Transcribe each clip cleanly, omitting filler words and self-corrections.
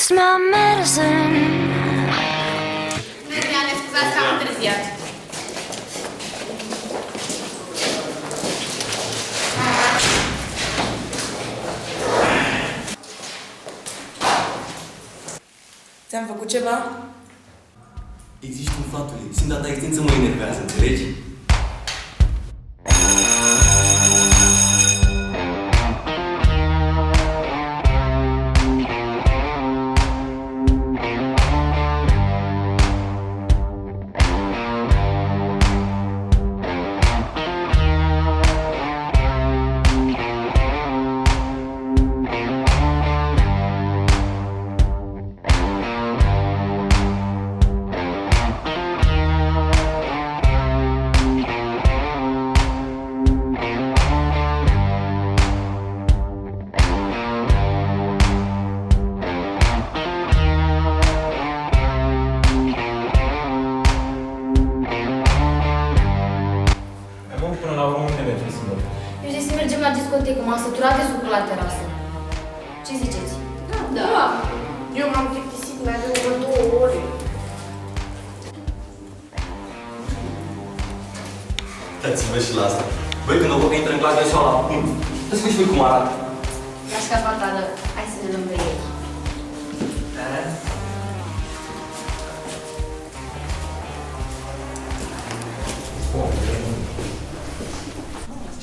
It's my medicine. Ne scuzați că am întârziat. Ți-am făcut ceva? Există un faptule. Simt data extinsă mă enervează, înțelegi? Până la urmă unde mergem să mergem? Eu zic să mergem la discotecă, m-am săturat de sucul la terasă. Ce ziceți? Da. Eu m-am plictisit, mai avem vreo 2 ore. Dați-vă și la asta. Băi, când o văd că intră în clasă, sau la punct. Să-ți spui și voi cum arată. La șcapatală, hai să ne dăm pe ei.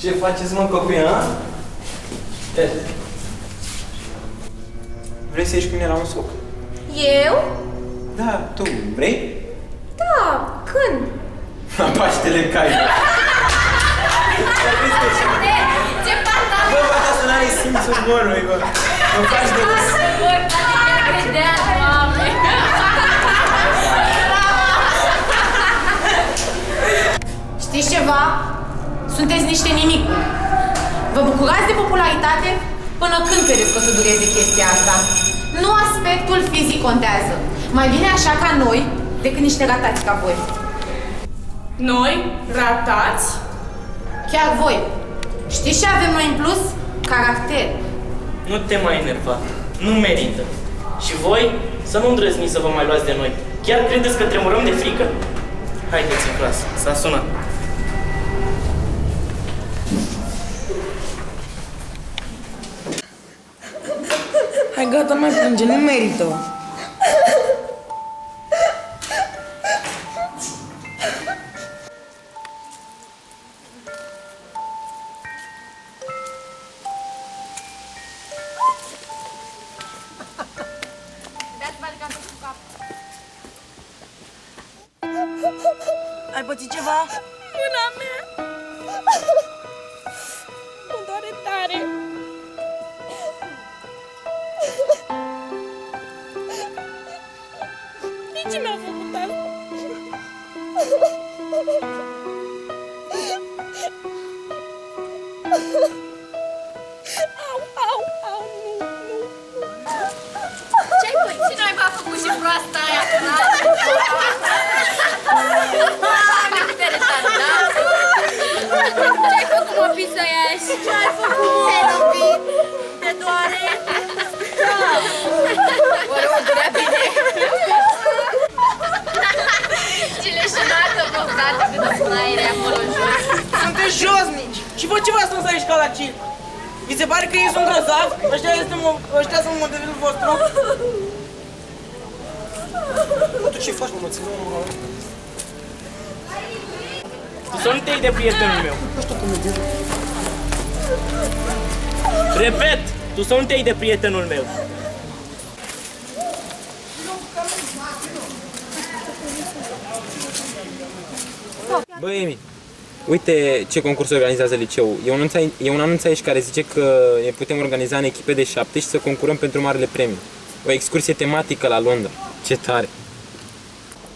Ce faceți, mă, copii, a? Vrei să ieși cu mine la un soc? Eu? Da, tu. Vrei? Da, când? La Paștele Cai. Ce pantaloni! Bă, bă, asta n-are simțul morului, bă. Mă faci de râs. Bă, credea, Doamne! Știți ceva? Sunteți niște nimicuri. Vă bucurați de popularitate până când credeți că o să dureze chestia asta? Nu aspectul fizic contează. Mai bine așa ca noi decât niște ratați ca voi. Noi? Ratați? Chiar voi. Știți ce avem noi în plus? Caracter. Nu te mai enerva. Nu merită. Și voi să nu îndrăzniți să vă mai luați de noi. Chiar credeți că tremurăm de frică? Haideți în clasă. S-a sunat. Hai, gata, mai plânge, nu merită. Ai pățit ceva? Mâna mea! Mă doare tare! De ce mi-a făcut asta? Au, au, au, nu. Ce-ai păi? Ce n-ai a făcut și proasta aia? Ce-ai făcut, mă, pisăiași? Ce-ai făcut? Te lovi? Te doare? Da! Oare o durea bine? Ce leșinată, bă, frate, cât o flaire acolo jos. Sunteți josnici! Și voi ce v-ați strâns aici ca la circ? Vi se pare că ei sunt grozavi? Ăștia sunt modelul vostru? Tu ce faci, mă, ține mă? Tu să nu te iei de prietenul meu. Repet, tu să nu te iei de prietenul meu. Bă, Emi, uite ce concurs organizează liceul. E un anunț aici care zice că ne putem organiza în echipe de 7 și să concurăm pentru marele premiu. O excursie tematică la Londra. Ce tare!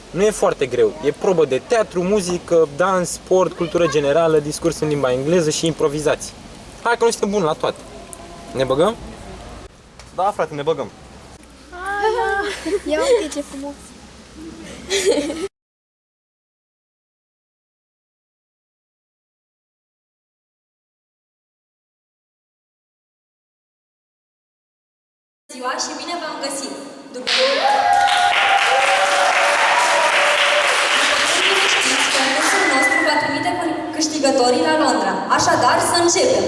Nu e foarte greu. E probă de teatru, muzică, dans, sport, cultură generală, discurs în limba engleză și improvizații. Hai că noi suntem buni la toate. Ne băgăm? Da, frate, ne băgăm. Ia uite ce frumos! Ziua și bine v-am găsit! Știți că cursul nostru va trimite câștigătorii la Londra. Așadar, să începem!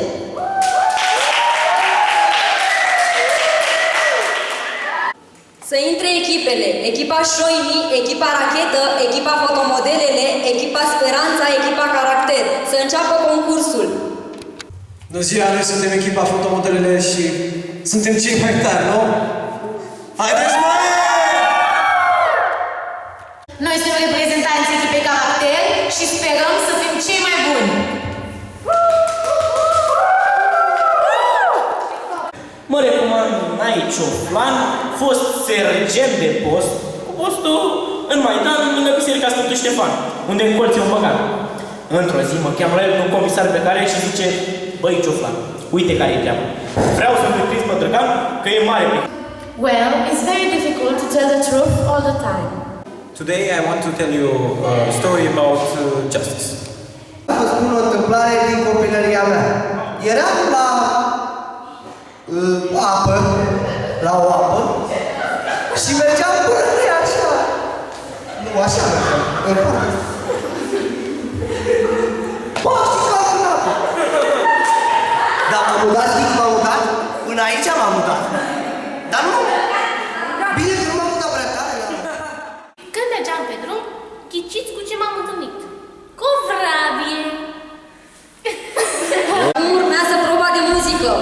Să intre echipele, echipa Șoimi, echipa Rachetă, echipa Fotomodelele, echipa Speranța, echipa Caracter. Să înceapă concursul. Bună ziua, noi suntem echipa Fotomodelele și suntem cei mai tari, nu? Haideți, mă! Noi suntem reprezentanții echipei Caracter și sperăm să fim cei mai buni. Mă recomand Naicio Flan, fost sergent de post, cu postul în Maidan, lângă Biserica Sfântul Ștefan, unde încolți un băgan. Într-o zi mă cheamă la el un comisar pe care și zice: băi, Cioflan, uite care e treaba. Vreau să-mi deprind pe Drăgan că e mare pe... Well, it's very difficult to tell the truth all the time. Today I want to tell you a story about justice. Vă spun o întâmplare din copilăria mea. Eram la apă, la o apă, și mergeam până de așa. Nu, așa mergeam, în parc. Bă, știi că în apă. Dar m-am mutat, știi cum m-am mutat? Până aici m-am mutat. Dar nu, bine că nu m-am mutat prea tare. Când mergeam pe drum, ghiciți cu ce m-am întâlnit? Cu o vrabie! Urmează proba de muzică.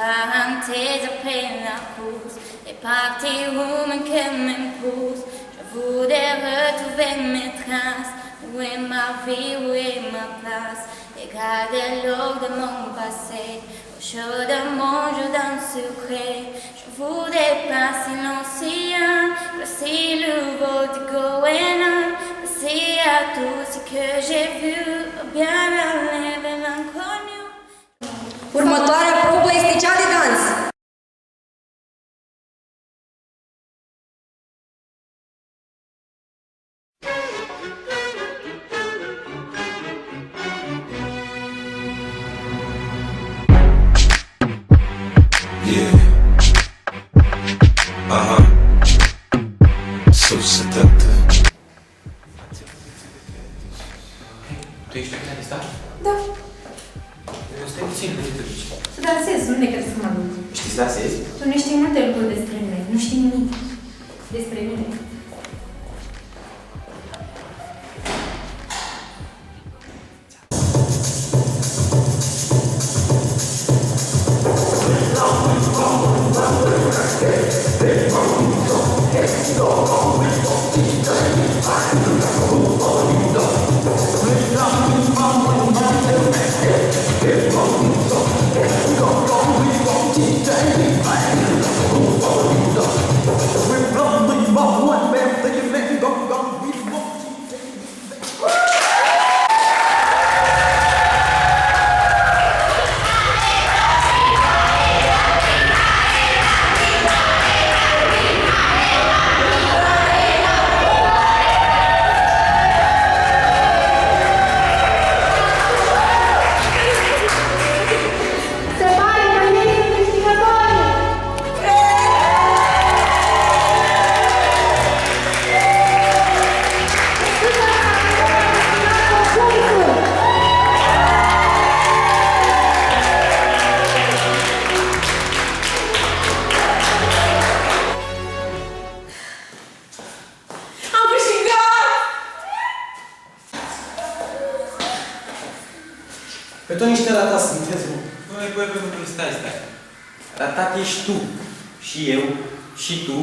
Parenthèse après la course, les parties où mon cœur m'impose. Je voudrais retrouver mes traces. Où est ma vie, où est ma place? Et garder l'eau de mon passé. Au chaud de mon jardin secret. Je voudrais passer l'océan, passer le vol de Goéland, passer à tout ce que j'ai vu, bien aller vers l'inconnu. Următoarea probă este cea de dans. Yeah. So seductive. Tu ești pianista? Da. Stai puțin, unde te duci? Să dansez, unde crezi să mă duc? Știi să dansezi? Tu nu știi multe lucruri despre mine, nu știi nimic despre mine. We're probably about one. Că tot niște ratați sunteți, mă. Băi, stai. Ratat ești tu. Și eu, și tu,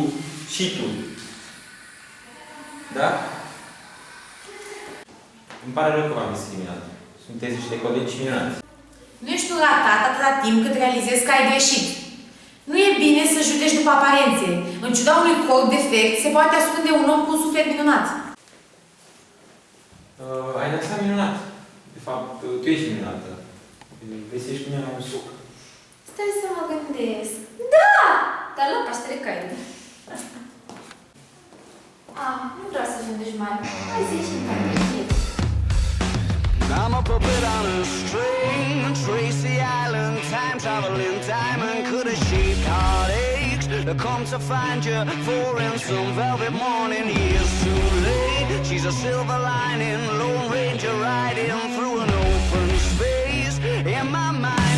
și tu. Da? Îmi pare rău că v-am discriminat. Sunteți niște colegi minunați. Nu ești un ratat atâta timp cât realizezi că ai greșit. Nu e bine să judeci după aparențe. În ciuda unui corp defect, se poate ascunde un om cu un suflet minunat. Ai dansat minunat. De fapt, tu ești minunată. Găsești cu mine la un suc. Stai să mă gândesc. Da! Dar la Paștele Cai. Nu vreau să fiu dușman. Hai să ieșim ca greșit. I'm a puppet on a string, Tracy Island, time traveling diamond, could have shaped heartaches to come to find you for in some velvet morning. Years too late, she's a silver lining, Lone Ranger riding through an open space. In my mind